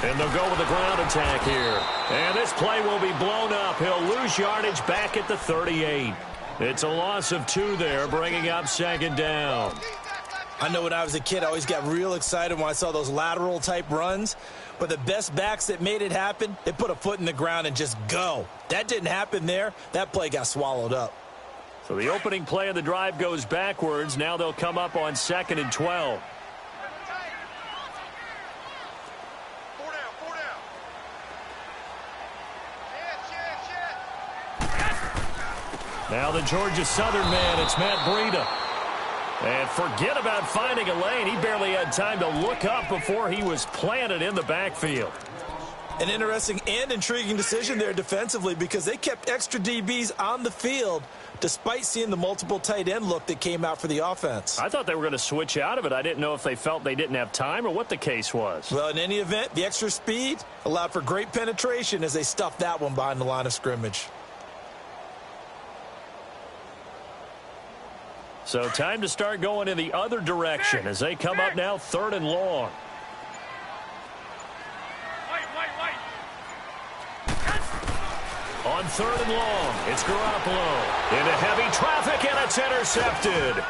And they'll go with the ground attack here. And this play will be blown up. He'll lose yardage back at the 38. It's a loss of 2 there, bringing up second down. I know when I was a kid, I always got real excited when I saw those lateral-type runs. But the best backs that made it happen, they put a foot in the ground and just go. That didn't happen there. That play got swallowed up. So the opening play of the drive goes backwards. Now they'll come up on 2nd and 12. Now the Georgia Southern man, it's Matt Breida. And forget about finding a lane. He barely had time to look up before he was planted in the backfield. An interesting and intriguing decision there defensively because they kept extra DBs on the field despite seeing the multiple tight end look that came out for the offense. I thought they were going to switch out of it. I didn't know if they felt they didn't have time or what the case was. Well, in any event, the extra speed allowed for great penetration as they stuffed that one behind the line of scrimmage. So time to start going in the other direction as they come up now 3rd and long. On 3rd and long, it's Garoppolo into heavy traffic, and it's intercepted.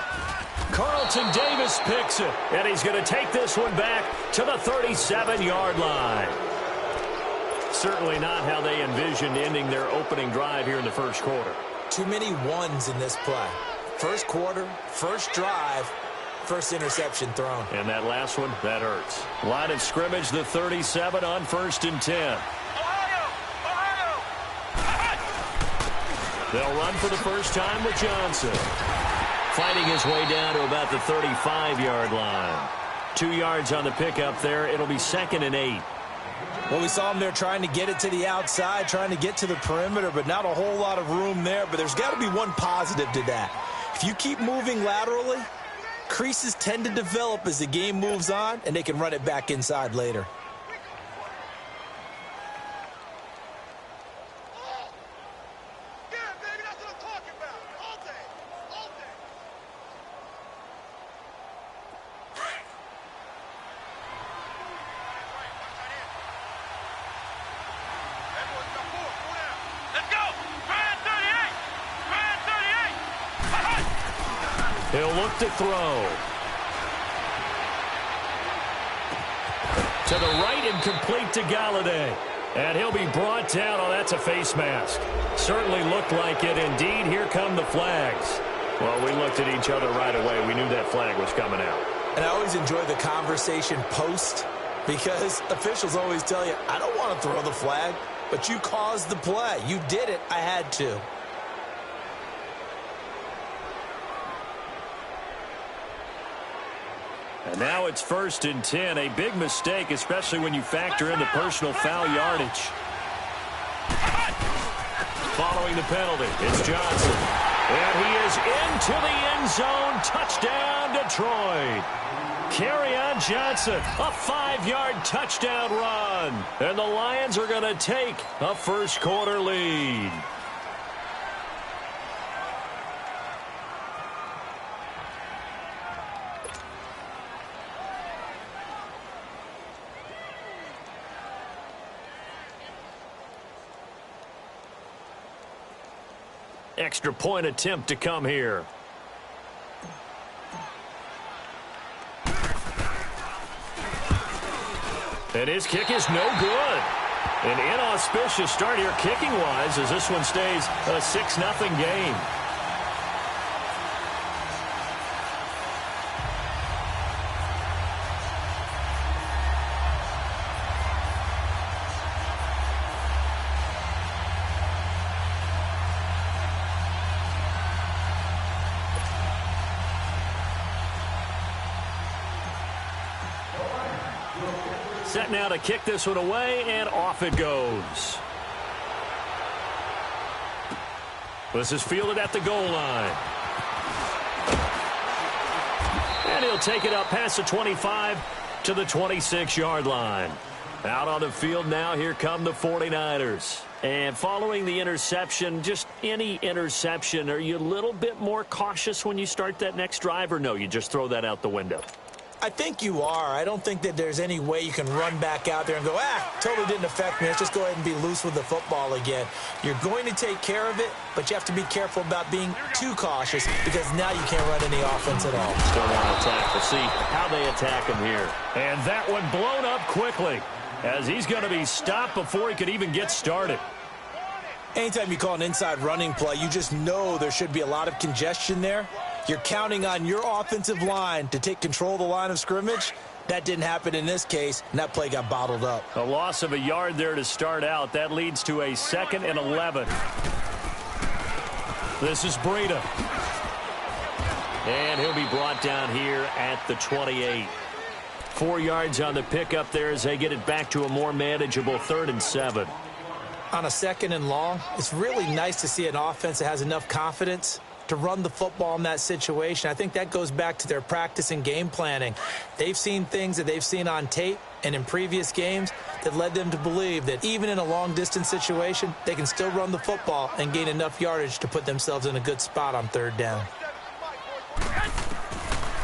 Carlton Davis picks it, and he's going to take this one back to the 37-yard line. Certainly not how they envisioned ending their opening drive here in the first quarter. Too many ones in this play. First quarter, first drive, first interception thrown. And that last one, that hurts. Line of scrimmage, the 37 on 1st and 10. They'll run for the first time with Johnson. Fighting his way down to about the 35-yard line. 2 yards on the pickup there. It'll be 2nd and 8. Well, we saw him there trying to get it to the outside, trying to get to the perimeter, but not a whole lot of room there. But there's got to be one positive to that. If you keep moving laterally, creases tend to develop as the game moves on, and they can run it back inside later. He'll look to throw. To the right and complete to Galladay. And he'll be brought down. Oh, that's a face mask. Certainly looked like it. Indeed, here come the flags. Well, we looked at each other right away. We knew that flag was coming out. And I always enjoy the conversation post because officials always tell you, I don't want to throw the flag, but you caused the play. You did it. I had to. And now it's 1st and 10. A big mistake, especially when you factor in the personal foul yardage. Following the penalty, it's Johnson. And he is into the end zone. Touchdown, Detroit. Kerryon Johnson, a 5-yard touchdown run. And the Lions are going to take a first quarter lead. Extra point attempt to come here. And his kick is no good. An inauspicious start here kicking-wise as this one stays a 6-0 game. Set now to kick this one away, and off it goes. This is fielded at the goal line. And he'll take it up past the 25 to the 26-yard line. Out on the field now, here come the 49ers. And following the interception, just any interception, are you a little bit more cautious when you start that next drive, or no, you just throw that out the window? I think you are. I don't think that there's any way you can run back out there and go, totally didn't affect me. Let's just go ahead and be loose with the football again. You're going to take care of it, but you have to be careful about being too cautious because now you can't run any offense at all. Still want to attack. We'll see how they attack him here. And that one blown up quickly as he's going to be stopped before he could even get started. Anytime you call an inside running play, you just know there should be a lot of congestion there. You're counting on your offensive line to take control of the line of scrimmage. That didn't happen in this case, and that play got bottled up. A loss of a yard there to start out. That leads to a 2nd and 11. This is Breida. And he'll be brought down here at the 28. 4 yards on the pickup there as they get it back to a more manageable 3rd and 7. On a 2nd and long, it's really nice to see an offense that has enough confidence to run the football in that situation. I think that goes back to their practice and game planning. They've seen things that they've seen on tape and in previous games that led them to believe that even in a long-distance situation, they can still run the football and gain enough yardage to put themselves in a good spot on 3rd down.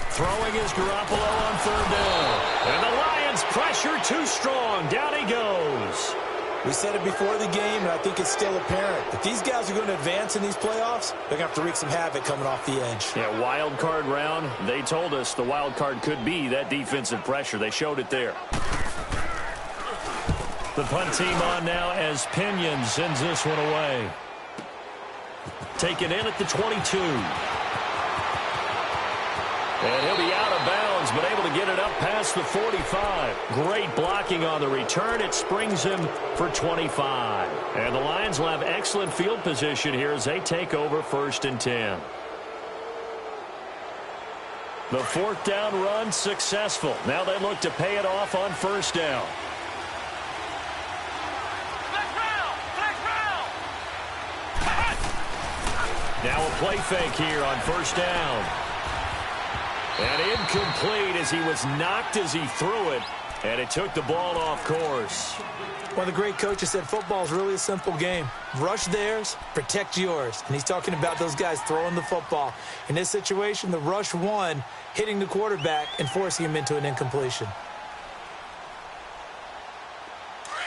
Throwing is Garoppolo on 3rd down. And the Lions pressure too strong. Down he goes. We said it before the game, and I think it's still apparent. If these guys are going to advance in these playoffs, they're going to have to wreak some havoc coming off the edge. Yeah, wild card round. They told us the wild card could be that defensive pressure. They showed it there. The punt team on now as Pinion sends this one away. Taken in at the 22. And he'll be out of bounds, but able to get it up past the 45. Great blocking on the return. It springs him for 25. And the Lions will have excellent field position here as they take over 1st and 10. The 4th down run successful. Now they look to pay it off on 1st down. Now a play fake here on 1st down. And incomplete as he was knocked as he threw it. And it took the ball off course. One of the great coaches said football is really a simple game. Rush theirs, protect yours. And he's talking about those guys throwing the football. In this situation, the rush won, hitting the quarterback and forcing him into an incompletion.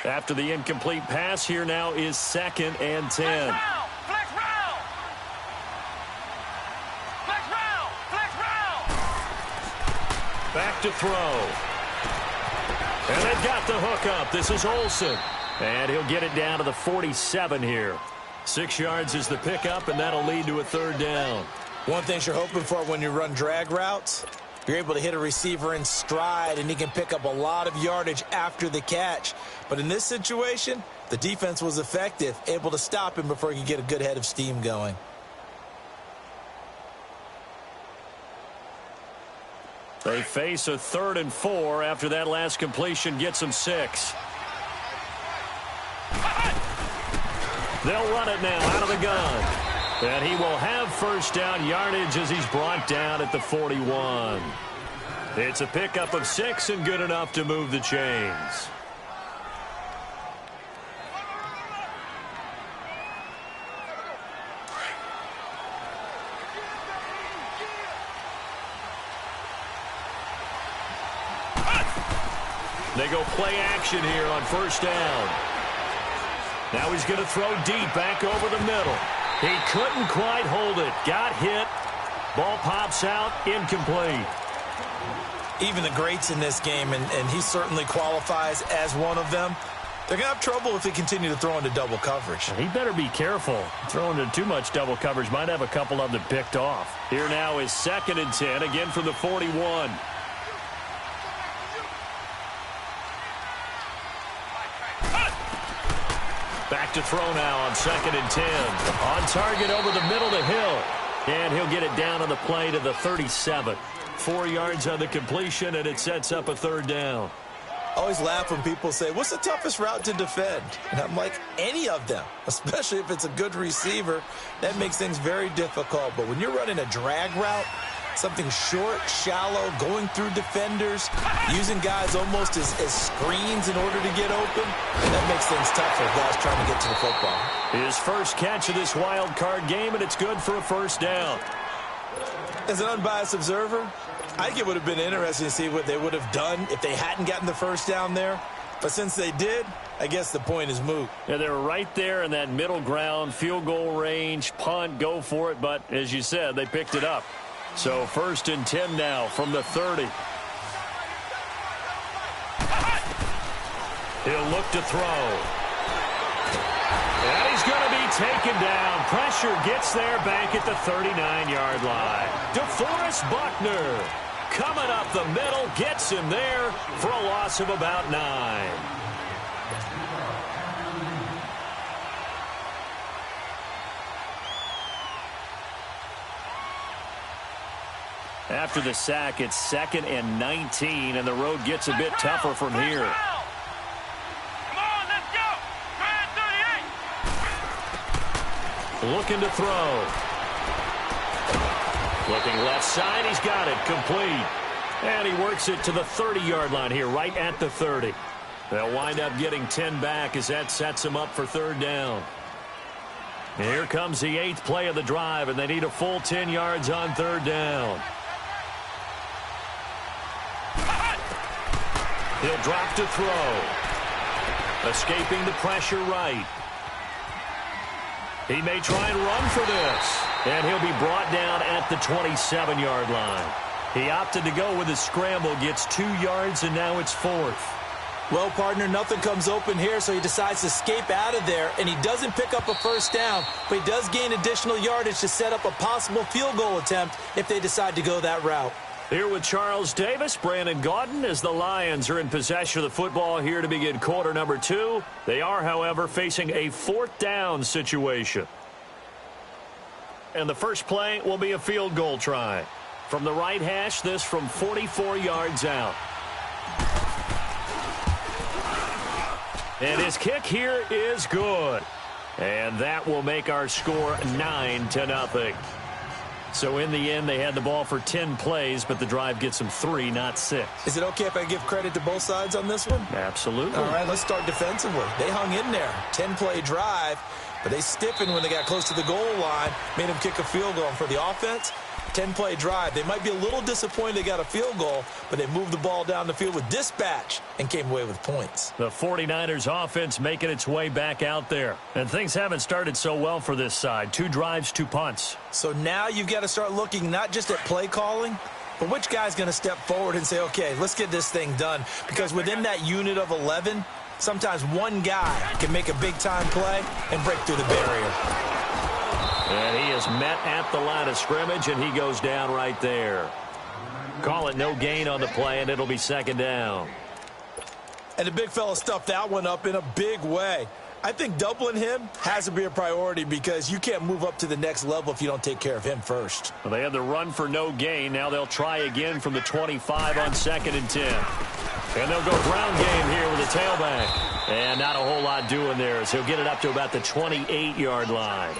After the incomplete pass, here now is 2nd and 10. Back to throw. And they've got the hook up. This is Olsen. And he'll get it down to the 47 here. 6 yards is the pickup, and that'll lead to a 3rd down. One thing you're hoping for when you run drag routes, you're able to hit a receiver in stride, and he can pick up a lot of yardage after the catch. But in this situation, the defense was effective, able to stop him before he could get a good head of steam going. They face a 3rd and 4 after that last completion gets them 6. They'll run it now out of the gun. And he will have 1st down yardage as he's brought down at the 41. It's a pickup of 6 and good enough to move the chains. They go play action here on 1st down. Now he's going to throw deep back over the middle. He couldn't quite hold it. Got hit. Ball pops out. Incomplete. Even the greats in this game, and he certainly qualifies as one of them, they're going to have trouble if they continue to throw into double coverage. He better be careful. Throwing into too much double coverage might have a couple of them picked off. Here now is 2nd and 10, again from the 41. Back to throw now on 2nd and 10. On target over the middle to Hill. And he'll get it down on the play to the 37. 4 yards on the completion, and it sets up a 3rd down. I always laugh when people say, what's the toughest route to defend? And I'm like, any of them, especially if it's a good receiver. That makes things very difficult. But when you're running a drag route, something short, shallow, going through defenders, using guys almost as screens in order to get open, that makes things tough for guys trying to get to the football. His first catch of this wild card game, and it's good for a 1st down. As an unbiased observer, I think it would have been interesting to see what they would have done if they hadn't gotten the first down there. But since they did, I guess the point is moot. Yeah, they were right there in that middle ground, field goal range, punt, go for it. But as you said, they picked it up. So 1st and 10 now from the 30. He'll look to throw. And he's going to be taken down. Pressure gets there back at the 39-yard line. DeForest Buckner coming up the middle, gets him there for a loss of about 9. After the sack, it's 2nd and 19, and the road gets a bit tougher from here. Looking to throw. Looking left side. He's got it. Complete. And he works it to the 30-yard line here, right at the 30. They'll wind up getting 10 back as that sets him up for 3rd down. And here comes the 8th play of the drive, and they need a full 10 yards on 3rd down. He'll drop to throw. Escaping the pressure right. He may try and run for this. And he'll be brought down at the 27-yard line. He opted to go with a scramble, gets 2 yards, and now it's 4th. Well, partner, nothing comes open here, so he decides to escape out of there, and he doesn't pick up a first down, but he does gain additional yardage to set up a possible field goal attempt if they decide to go that route. Here with Charles Davis, Brandon Gaudin, as the Lions are in possession of the football here to begin quarter number 2. They are, however, facing a 4th down situation. And the first play will be a field goal try. From the right hash, this from 44 yards out. And his kick here is good. And that will make our score 9-0. So in the end, they had the ball for 10 plays, but the drive gets them 3, not 6. Is it okay if I give credit to both sides on this one? Absolutely. All right, let's start defensively. They hung in there. 10-play drive, but they stiffened when they got close to the goal line, made them kick a field goal. And for the offense, 10-play drive. They might be a little disappointed they got a field goal, but they moved the ball down the field with dispatch and came away with points. The 49ers offense making its way back out there. And things haven't started so well for this side. 2 drives, 2 punts. So now you've got to start looking not just at play calling, but which guy's going to step forward and say, okay, let's get this thing done. Because within that unit of 11, sometimes one guy can make a big-time play and break through the barrier. And he is met at the line of scrimmage, and he goes down right there. Call it no gain on the play, and it'll be 2nd down. And the big fella stuffed that one up in a big way. I think doubling him has to be a priority because you can't move up to the next level if you don't take care of him first. Well, they had the run for no gain. Now they'll try again from the 25 on 2nd and 10. And they'll go ground game here with a tailback. And not a whole lot doing there as he'll get it up to about the 28-yard line.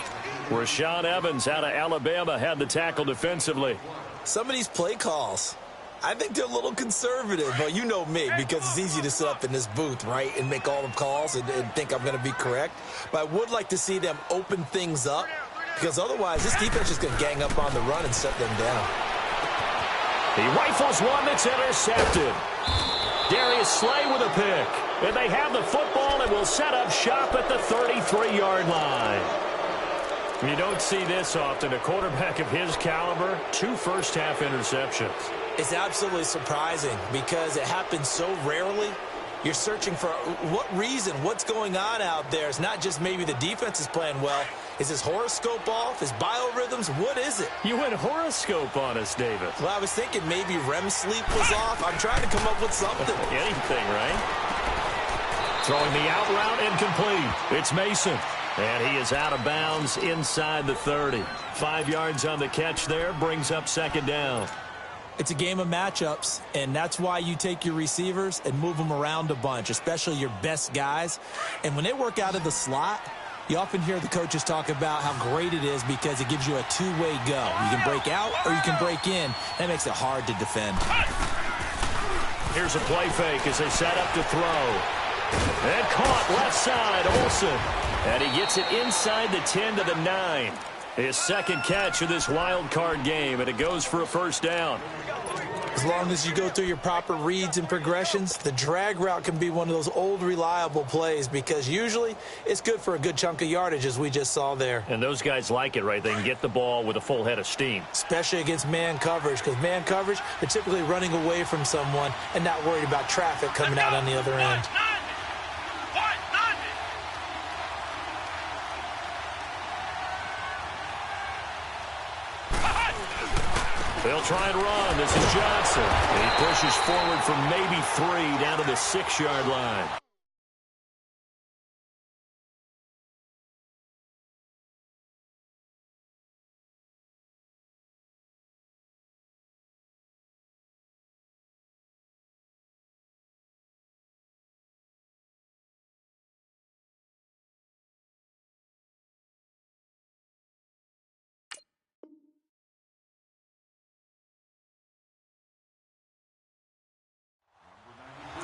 Rashaan Evans out of Alabama had the tackle defensively. Some of these play calls, I think they're a little conservative, but you know me, because it's easy to sit up in this booth, right, and make all the calls and think I'm going to be correct. But I would like to see them open things up, because otherwise this defense is going to gang up on the run and shut them down. He rifles one that's intercepted. Darius Slay with a pick. And they have the football and will set up shop at the 33-yard line. You don't see this often. A quarterback of his caliber, 2 first-half interceptions. It's absolutely surprising because it happens so rarely. You're searching for what reason, what's going on out there. It's not just maybe the defense is playing well. Is his horoscope off? His biorhythms? What is it? You went horoscope on us, David. Well, I was thinking maybe REM sleep was off. I'm trying to come up with something. Anything, right? Throwing the out route incomplete. It's Mason. And he is out of bounds inside the 30. 5 yards on the catch there, brings up 2nd down. It's a game of matchups, and that's why you take your receivers and move them around a bunch, especially your best guys. And when they work out of the slot, you often hear the coaches talk about how great it is because it gives you a two-way go. You can break out or you can break in. That makes it hard to defend. Here's a play fake as they set up to throw. And caught left side, Olsen. And he gets it inside the 10 to the 9. His 2nd catch of this wild card game, and it goes for a first down. As long as you go through your proper reads and progressions, the drag route can be one of those old reliable plays because usually it's good for a good chunk of yardage, as we just saw there. And those guys like it, right? They can get the ball with a full head of steam. Especially against man coverage, because man coverage, they're typically running away from someone and not worried about traffic coming out on the other end. They'll try and run. This is Johnson. And he pushes forward from maybe 3 down to the 6-yard line.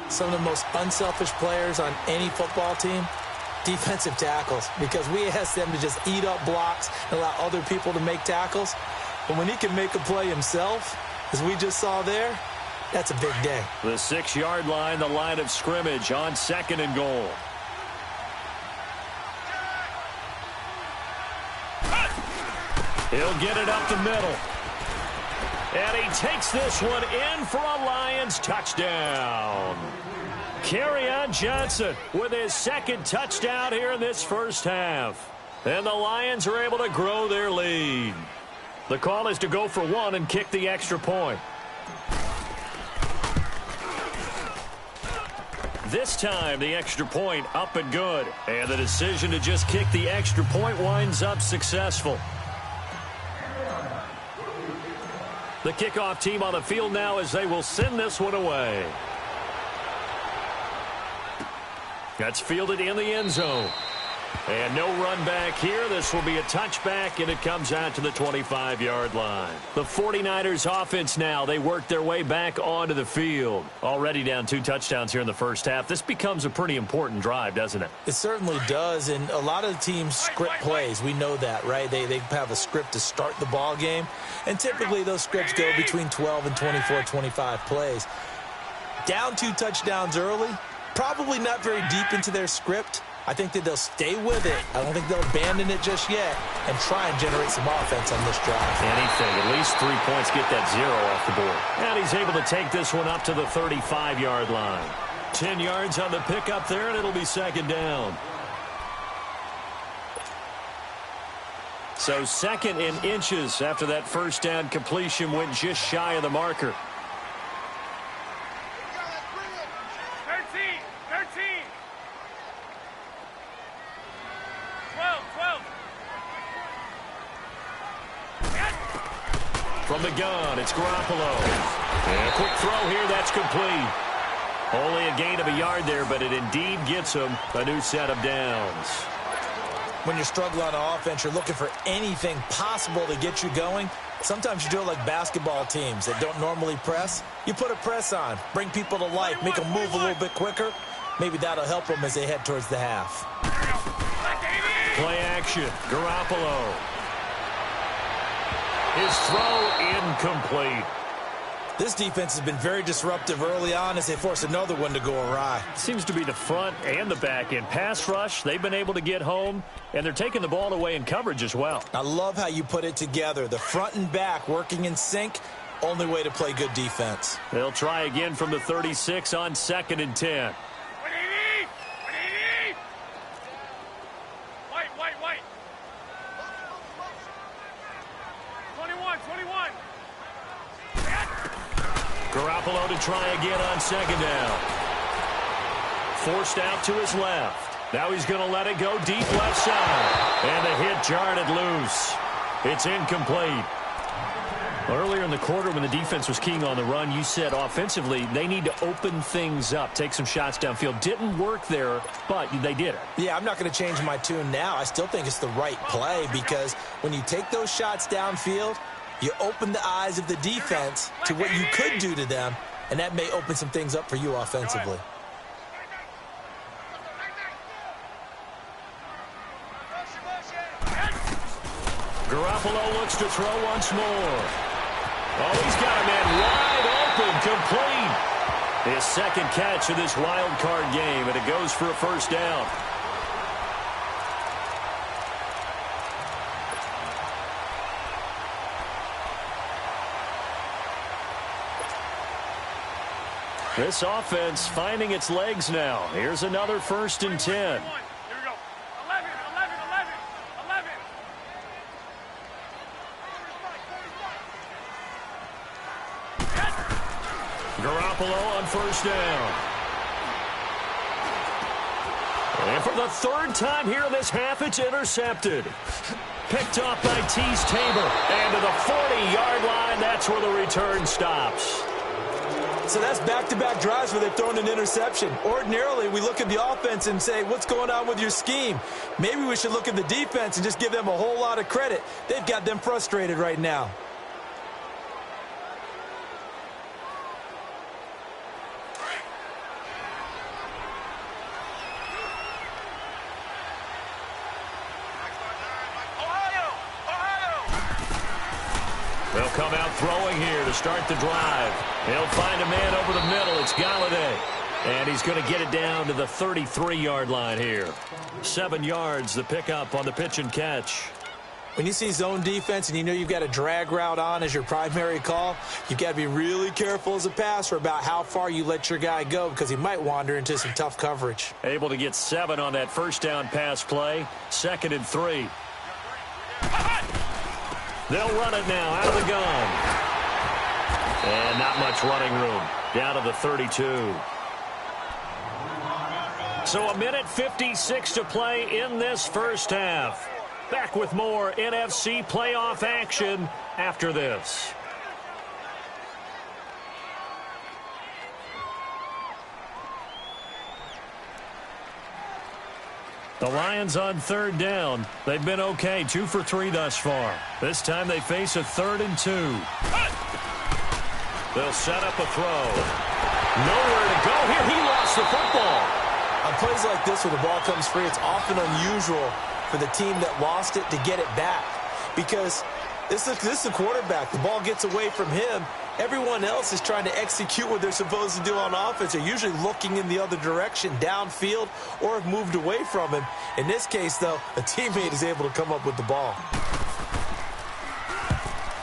Some of the most unselfish players on any football team, defensive tackles, because we ask them to just eat up blocks and allow other people to make tackles. But when he can make a play himself, as we just saw there, that's a big day. The 6-yard line, the line of scrimmage on 2nd and goal. He'll get it up the middle. And he takes this one in for a Lions touchdown. Kerryon Johnson with his 2nd touchdown here in this first half. And the Lions are able to grow their lead. The call is to go for 1 and kick the extra point. This time, the extra point up and good. And the decision to just kick the extra point winds up successful. The kickoff team on the field now as they will send this one away. That's fielded in the end zone. And no run back here. This will be a touchback, and it comes out to the 25-yard line. The 49ers offense now, they work their way back onto the field. Already down 2 touchdowns here in the first half. This becomes a pretty important drive, doesn't it? It certainly does, and a lot of teams script plays. We know that, right? They have a script to start the ball game, and typically those scripts go between 12 and 24, 25 plays. Down 2 touchdowns early, probably not very deep into their script. I think that they'll stay with it. I don't think they'll abandon it just yet and try and generate some offense on this drive. Anything. At least 3 points, get that 0 off the board. And he's able to take this one up to the 35-yard line. 10 yards on the pickup there, and it'll be 2nd down. So 2nd in inches after that first down completion went just shy of the marker. 12. From the gun, it's Garoppolo. And a quick throw here, that's complete. Only a gain of a yard there, but it indeed gets him a new set of downs. When you're struggling on offense, you're looking for anything possible to get you going. Sometimes you do it like basketball teams that don't normally press. You put a press on, bring people to life, make them move a little bit quicker. Maybe that'll help them as they head towards the half. Play action, Garoppolo. His throw incomplete. This defense has been very disruptive early on as they force another one to go awry. Seems to be the front and the back end. Pass rush, they've been able to get home, and they're taking the ball away in coverage as well. I love how you put it together. The front and back working in sync, only way to play good defense. They'll try again from the 36 on 2nd and 10. White. 21. Garoppolo to try again on 2nd down. Forced out to his left. Now he's going to let it go deep left side. And the hit jarred it loose. It's incomplete. Earlier in the quarter when the defense was keying on the run, you said offensively they need to open things up, take some shots downfield. Didn't work there, but they did it. Yeah, I'm not going to change my tune now. I still think it's the right play because when you take those shots downfield, you open the eyes of the defense to what you could do to them, and that may open some things up for you offensively. Garoppolo looks to throw once more. Oh, he's got a man wide open, complete. His second catch of this wild card game, and it goes for a first down. This offense finding its legs now. Here's another 1st and 10. Here we go. 11, 11, 11, 11. Garoppolo on first down. And for the 3rd time here in this half, it's intercepted. Picked off by Tease Tabor. And to the 40-yard line, that's where the return stops. So that's back-to-back drives where they've thrown an interception. Ordinarily, we look at the offense and say, what's going on with your scheme? Maybe we should look at the defense and just give them a whole lot of credit. They've got them frustrated right now. They'll come out throwing here to start the drive. He'll find a man over the middle. It's Galladay. And he's going to get it down to the 33-yard line here. 7 yards, the pickup on the pitch and catch. When you see zone defense and you know you've got a drag route on as your primary call, you've got to be really careful as a passer about how far you let your guy go because he might wander into some tough coverage. Able to get 7 on that first down pass play. 2nd and 3. They'll run it now out of the gun. And not much running room. Down to the 32. So 1:56 to play in this first half. Back with more NFC playoff action after this. The Lions on 3rd down. They've been okay, 2 for 3 thus far. This time they face a 3rd and 2. They'll set up a throw. Nowhere to go here. He lost the football. On plays like this where the ball comes free, it's often unusual for the team that lost it to get it back because this is the quarterback. The ball gets away from him. Everyone else is trying to execute what they're supposed to do on offense. They're usually looking in the other direction, downfield, or have moved away from him. In this case, though, a teammate is able to come up with the ball.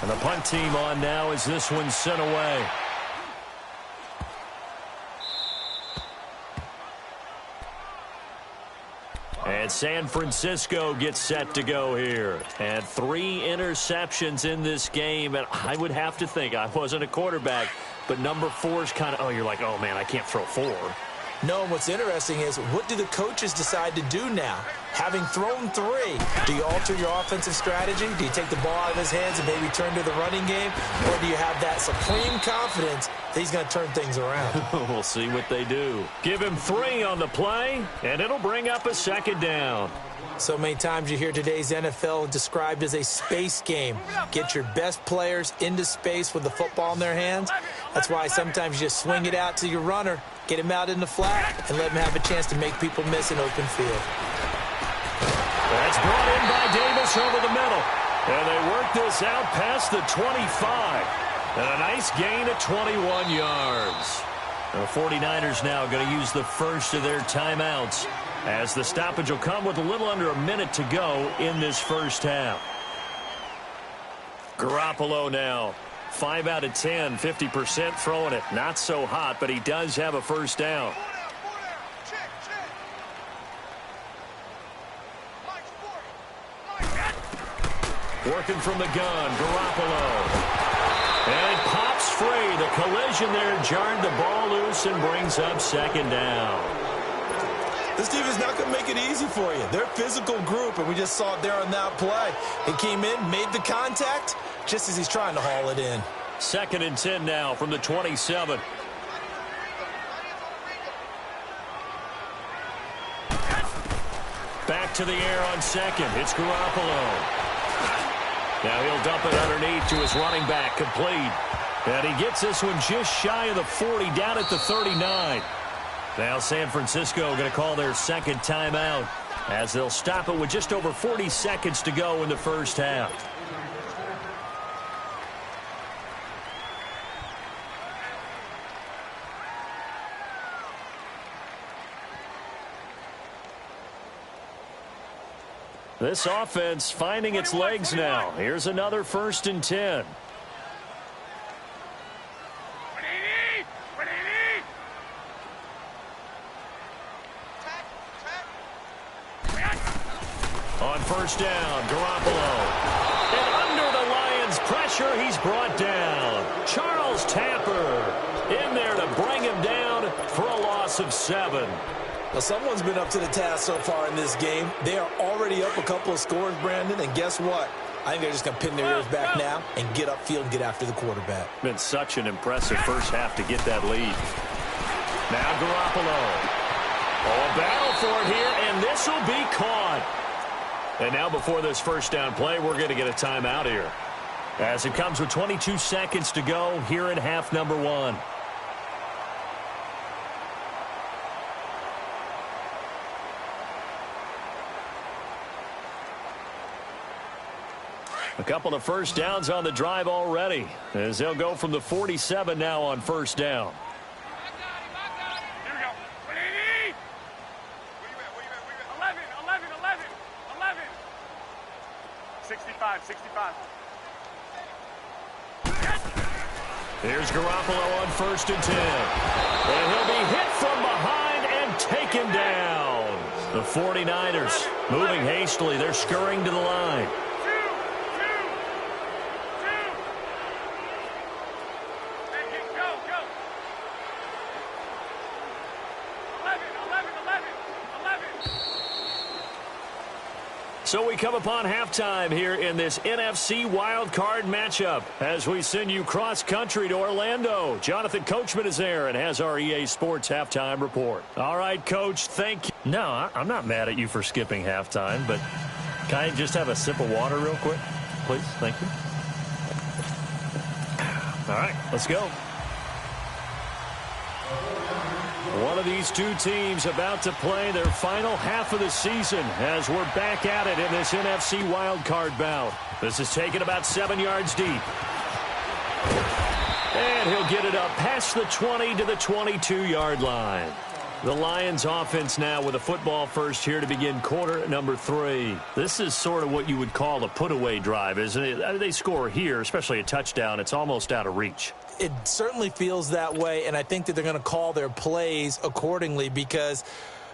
And the punt team on now as this one's sent away. And San Francisco gets set to go here. And 3 interceptions in this game. And I would have to think, I wasn't a quarterback, but number 4 is kind of, oh, you're like, oh, man, I can't throw 4. No, and what's interesting is, what do the coaches decide to do now? Having thrown 3, do you alter your offensive strategy? Do you take the ball out of his hands and maybe turn to the running game? Or do you have that supreme confidence that he's going to turn things around? We'll see what they do. Give him 3 on the play, and it'll bring up a 2nd down. So many times you hear today's NFL described as a space game. Get your best players into space with the football in their hands. That's why sometimes you just swing it out to your runner, get him out in the flat, and let him have a chance to make people miss an open field. That's brought in by Davis over the middle. And they work this out past the 25. And a nice gain of 21 yards. The 49ers now going to use the first of their timeouts, as the stoppage will come with a little under a minute to go in this first half. Garoppolo now. 5 out of 10, 50% throwing it. Not so hot, but he does have a first down. Working from the gun, Garoppolo. And it pops free. The collision there jarred the ball loose and brings up 2nd down. This team is not going to make it easy for you. They're a physical group, and we just saw it there on that play. He came in, made the contact, just as he's trying to haul it in. 2nd and 10 now from the 27. Back to the air on 2nd. It's Garoppolo. Now he'll dump it underneath to his running back, complete. And he gets this one just shy of the 40, down at the 39. Now San Francisco going to call their 2nd timeout, as they'll stop it with just over 40 seconds to go in the first half. This offense finding its legs now. Here's another 1st and 10. On 1st down, Garoppolo. And under the Lions' pressure, he's brought down. Charles Tapper in there to bring him down for a loss of 7. Well, someone's been up to the task so far in this game. They are already up a couple of scores, Brandon, and guess what? I think they're just going to pin their ears back now and get upfield and get after the quarterback. Been such an impressive first half to get that lead. Now Garoppolo. Oh, a battle for it here, and this will be caught. And now before this 1st down play, we're going to get a timeout here, as it comes with 22 seconds to go here in half number 1. A couple of 1st downs on the drive already, as they'll go from the 47 now on 1st down. Here we go. 11, 11, 11, 11. 65, 65. Here's Garoppolo on 1st and 10. And he'll be hit from behind and taken down. The 49ers moving hastily. They're scurrying to the line. So we come upon halftime here in this NFC Wildcard matchup as we send you cross-country to Orlando. Jonathan Coachman is there and has our EA Sports halftime report. All right, Coach, thank you. No, I'm not mad at you for skipping halftime, but can I just have a sip of water real quick? Please, thank you. All right, let's go. One of these two teams about to play their final half of the season as we're back at it in this NFC wildcard bout. This is taken about 7 yards deep. And he'll get it up past the 20 to the 22-yard line. The Lions offense now with a football first here to begin quarter number 3. This is sort of what you would call a put-away drive, isn't it? They score here, especially a touchdown. It's almost out of reach. It certainly feels that way, and I think that they're going to call their plays accordingly, because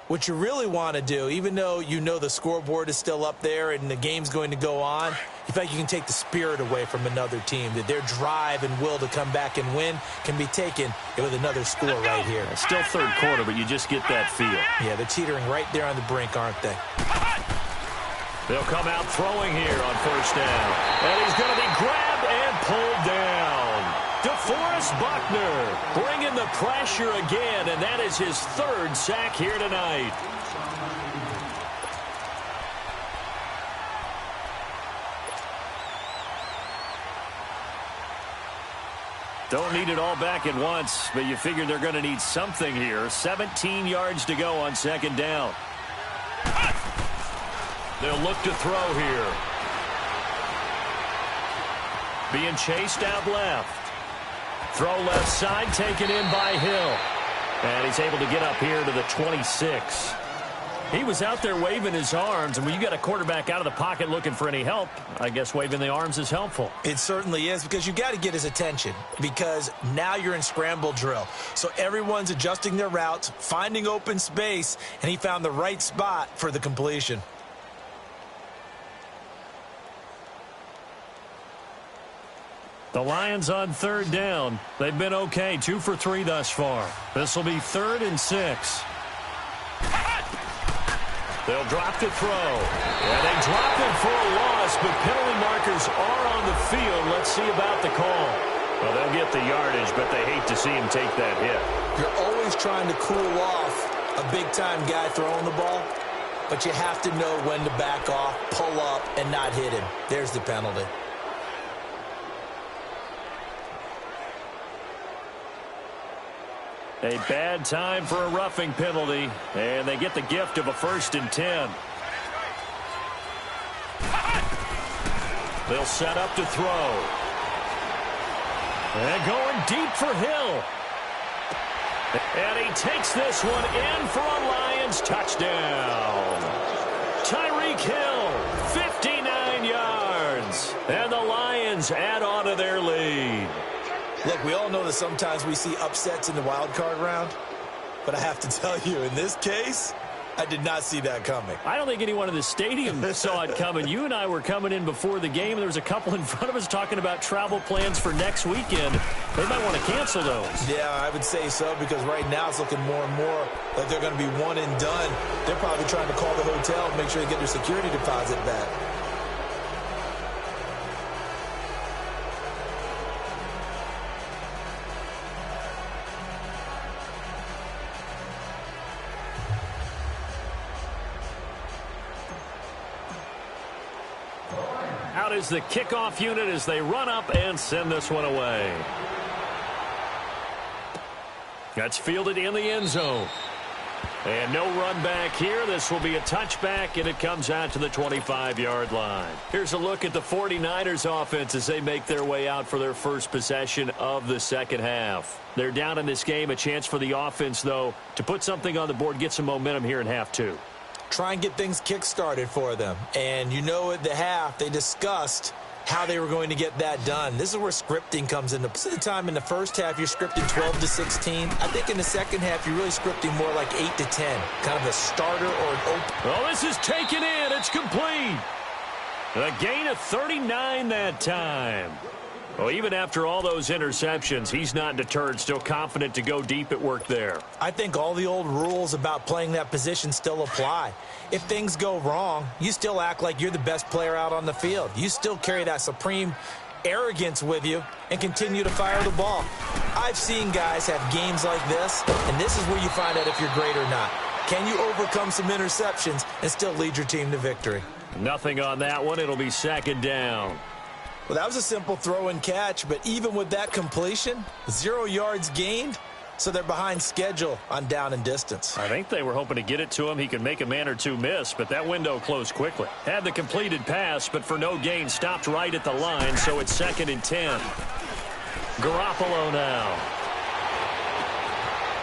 what you really want to do, even though you know the scoreboard is still up there and the game's going to go on, you feel like you can take the spirit away from another team, that their drive and will to come back and win can be taken with another score right here. Still third quarter, but you just get that feel. Yeah, they're teetering right there on the brink, aren't they? They'll come out throwing here on 1st down. And he's going to be grabbed and pulled down. DeForest Buckner bringing the pressure again, and that is his 3rd sack here tonight. Don't need it all back at once, but you figure they're going to need something here. 17 yards to go on 2nd down. They'll look to throw here. Being chased out left. Throw left side, taken in by Hill. And he's able to get up here to the 26. He was out there waving his arms, and when you got a quarterback out of the pocket looking for any help, I guess waving the arms is helpful. It certainly is, because you got to get his attention, because now you're in scramble drill. So everyone's adjusting their routes, finding open space, and he found the right spot for the completion. The Lions on 3rd down. They've been okay, 2 for 3 thus far. This will be 3rd and 6. They'll drop to throw. And they drop it for a loss, but penalty markers are on the field. Let's see about the call. Well, they'll get the yardage, but they hate to see him take that hit. You're always trying to cool off a big-time guy throwing the ball, but you have to know when to back off, pull up, and not hit him. There's the penalty. A bad time for a roughing penalty, and they get the gift of a 1st and 10. They'll set up to throw. And going deep for Hill. And he takes this one in for a Lions touchdown. Tyreek Hill 59 yards. And the Lions add on to their lead. Look, we all know that sometimes we see upsets in the wild card round. But I have to tell you, in this case, I did not see that coming. I don't think anyone in the stadium saw it coming. You and I were coming in before the game. There was a couple in front of us talking about travel plans for next weekend. They might want to cancel those. Yeah, I would say so, because right now it's looking more and more like they're going to be one and done. They're probably trying to call the hotel and make sure they get their security deposit back. Out is the kickoff unit as they run up and send this one away. That's fielded in the end zone. And no run back here. This will be a touchback, and it comes out to the 25-yard line. Here's a look at the 49ers offense as they make their way out for their first possession of the second half. They're down in this game. A chance for the offense, though, to put something on the board, get some momentum here in half two. Try and get things kick-started for them. And you know at the half, they discussed how they were going to get that done. This is where scripting comes into play. Most of the time in the first half, you're scripting 12 to 16. I think in the second half, you're really scripting more like 8 to 10. Kind of a starter or an open. Oh, this is taken in. It's complete. A gain of 39 that time. Well, even after all those interceptions, he's not deterred, still confident to go deep at work there. I think all the old rules about playing that position still apply. If things go wrong, you still act like you're the best player out on the field. You still carry that supreme arrogance with you and continue to fire the ball. I've seen guys have games like this, and this is where you find out if you're great or not. Can you overcome some interceptions and still lead your team to victory? Nothing on that one. It'll be second down. Well, that was a simple throw and catch, but even with that completion, 0 yards gained, so they're behind schedule on down and distance. I think they were hoping to get it to him. He could make a man or two miss, but that window closed quickly. Had the completed pass, but for no gain, stopped right at the line, so it's 2nd and 10. Garoppolo now.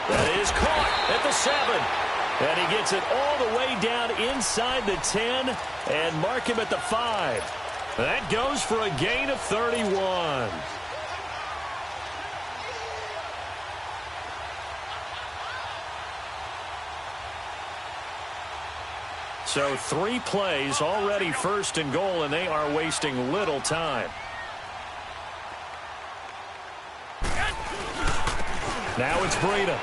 That is caught at the 7. And he gets it all the way down inside the 10 and mark him at the 5. That goes for a gain of 31. So 3 plays, already 1st and goal, and they are wasting little time. Now it's Breida.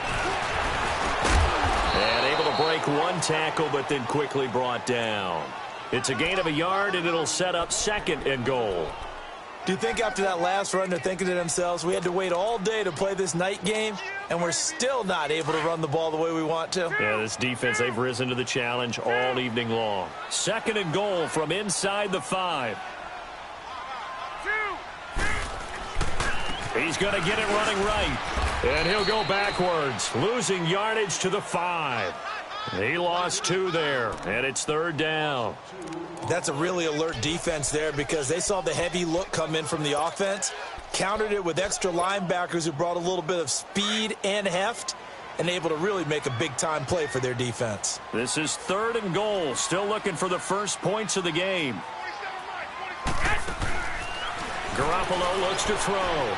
And able to break 1 tackle, but then quickly brought down. It's a gain of 1 yard, and it'll set up 2nd and goal. Do you think after that last run they're thinking to themselves, we had to wait all day to play this night game, and we're still not able to run the ball the way we want to? Yeah, this defense, they've risen to the challenge all evening long. 2nd and goal from inside the 5. He's going to get it running right. And he'll go backwards, losing yardage to the 5. He lost 2 there, and it's 3rd down. That's a really alert defense there because they saw the heavy look come in from the offense, countered it with extra linebackers who brought a little bit of speed and heft, and able to really make a big-time play for their defense. This is 3rd and goal, still looking for the first points of the game. Garoppolo looks to throw.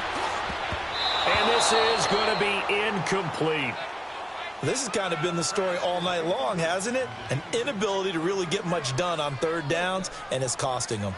And this is going to be incomplete. This has kind of been the story all night long, hasn't it? An inability to really get much done on 3rd downs, and it's costing them.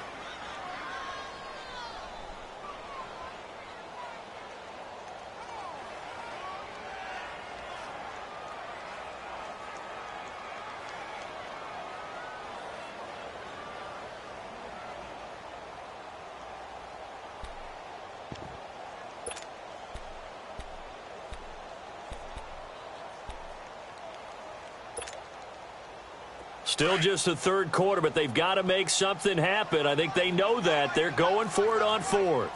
Still just the 3rd quarter, but they've got to make something happen. I think they know that. They're going for it on 4th.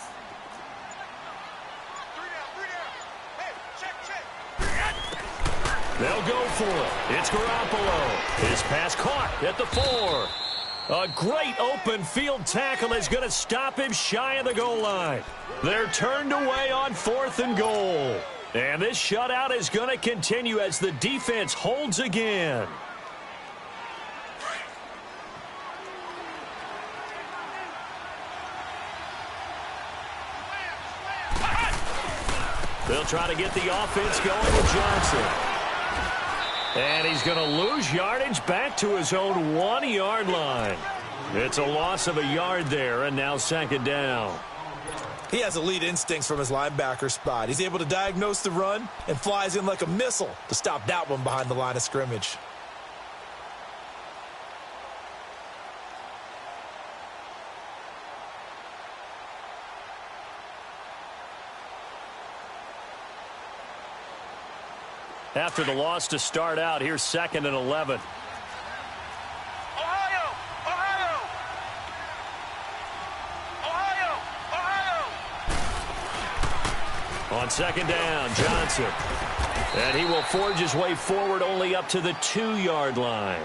They'll go for it. It's Garoppolo. His pass caught at the 4. A great open field tackle is going to stop him shy of the goal line. They're turned away on 4th and goal. And this shutout is going to continue as the defense holds again. They'll try to get the offense going with Johnson. And he's going to lose yardage back to his own 1-yard line. It's a loss of a yard there, and now second down. He has elite instincts from his linebacker spot. He's able to diagnose the run and flies in like a missile to stop that one behind the line of scrimmage. After the loss to start out, here's 2nd and 11. Ohio! Ohio! Ohio! Ohio! On second down, Johnson. And he will forge his way forward only up to the 2-yard line.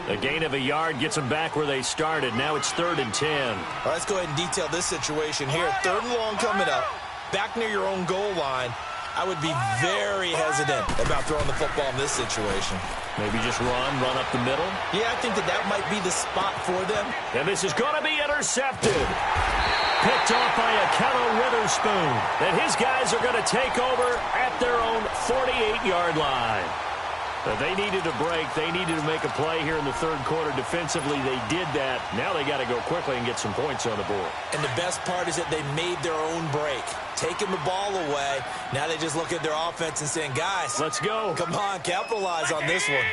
A gain of a yard gets them back where they started. Now it's 3rd and 10. All right, let's go ahead and detail this situation here. 3rd and long coming up. Back near your own goal line. I would be very hesitant about throwing the football in this situation. Maybe just run up the middle. Yeah, I think that might be the spot for them. And this is going to be intercepted. Picked off by Akello Witherspoon. And his guys are going to take over at their own 48-yard line. But they needed a break. They needed to make a play here in the 3rd quarter. Defensively, they did that. Now they got to go quickly and get some points on the board. And the best part is that they made their own break. Taking the ball away. Now they just look at their offense and saying, guys, let's go. Come on, capitalize on this one.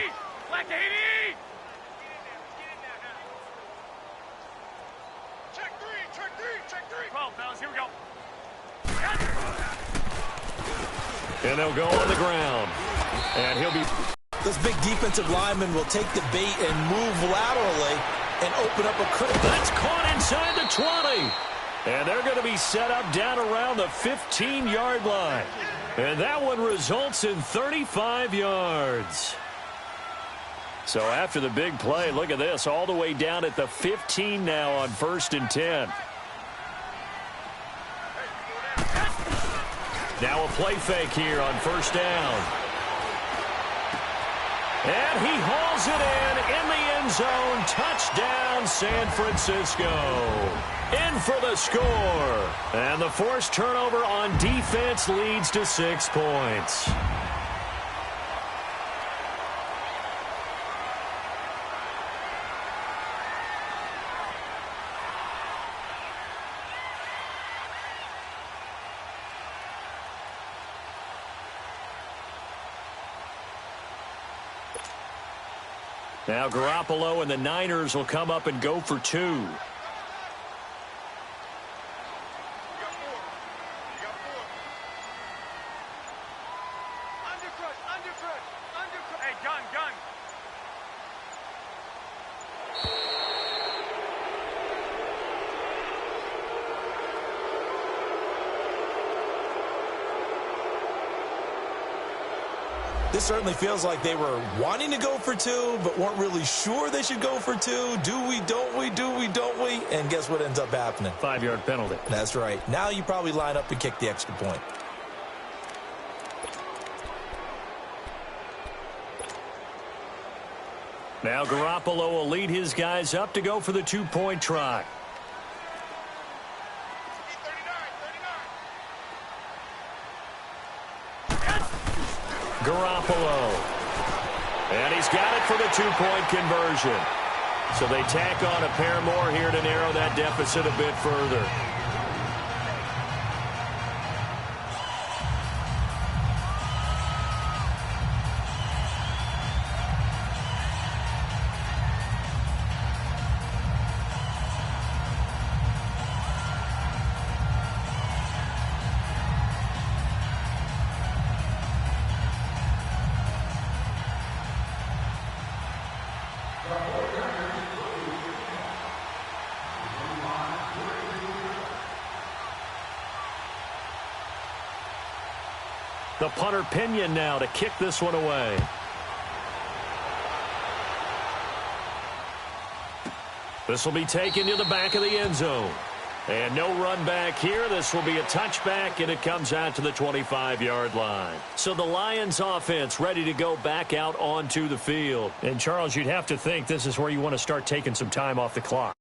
Black 80! Check three. 12, fellas, here we go. And they'll go on the ground. And he'll be... Those big defensive linemen will take the bait and move laterally and open up a crit. That's caught inside the 20. And they're going to be set up down around the 15-yard line. And that one results in 35 yards. So after the big play, look at this, all the way down at the 15 now on 1st and 10. Now a play fake here on 1st down. And he hauls it in the end zone. Touchdown, San Francisco. In for the score. And the forced turnover on defense leads to 6 points. Now Garoppolo and the Niners will come up and go for 2. Hey, gun. This certainly feels like they were wanting to go for 2, but weren't really sure they should go for 2. Do we, don't we, don't we? And guess what ends up happening? 5-yard penalty. That's right. Now you probably line up and kick the extra point. Now Garoppolo will lead his guys up to go for the 2-point try. Garoppolo. And he's got it for the 2-point conversion. So they tack on a pair more here to narrow that deficit a bit further. The punter Pinion now to kick this one away. This will be taken to the back of the end zone. And no run back here. This will be a touchback, and it comes out to the 25-yard line. So the Lions offense ready to go back out onto the field. And, Charles, you'd have to think this is where you want to start taking some time off the clock.